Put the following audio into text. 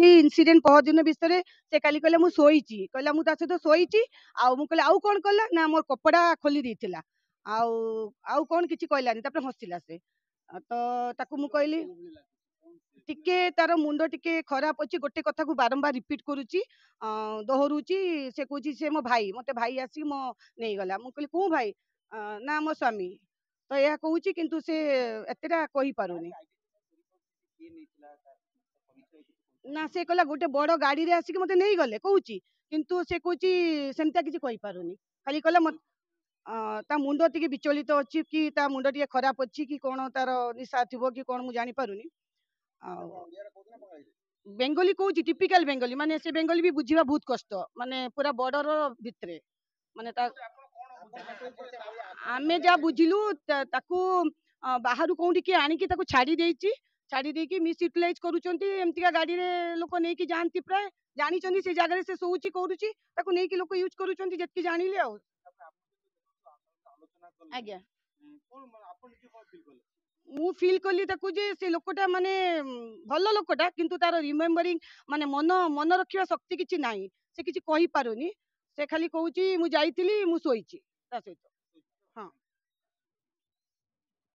incident पहरदिन विषय से काली कहला मु सोईची कहला मु ता सहित सोईची आउ मु कहला आउ कोन कहला ना मोर कपड़ा खोली देथिला आउ आउ कोन किछि कहलानी तापर हसिला से तो ताकू मु कहली टिके तार मुंड टिके खराब अच्छी गोटे कथा को बारंबार रिपीट करुच्ची दोहरुची से कौची से मो भाई मते भाई आसी मो नहीं गला मु कहली को भाई ना मो स्वामी तो यह कहूँ किंतु से एतेटा कहि पारुनी ना से कहला गोटे बड़ गाड़ी रे आसिक मते नहीं गले कहूँ किंतु से कहूँ सेमता किसी कहि पारुनी खाली कहला मत ता मुंड टिके विचलित अच्छी कि ता मुंड टिके खराब अच्छी कि कौन तार निशा थी कि कौन मु जानी पारुनी बेंगली कहूँ टिपिकल बेंगली माने से बेंगली भी बुझीबा बहुत कष्ट माने पूरा बॉर्डर भितरे माने ता आमे जा बुझिलु ताकू बाहर कौटी किए आनिकी ताकू छाड़ी देइची छाड़ी देकी मिस यूटिलाइज करूचंती एमतिका गाड़ी रे लोक नेकी जानती प्राय जानी चंदी से जगह से सोउची करूची ताकू नेकी लोक यूज करूचंती जतकी जानिले आ आज्ञा मु फिल कली ताकू जे से लोकटा माने भल लोकटा किंतु तार रिमेम्बरिंग माने मन मन रखिबा शक्ति किछि नाही से किछि कहि पारुनी से खाली कहूची मु जाईतिली मु सोईची ता सहित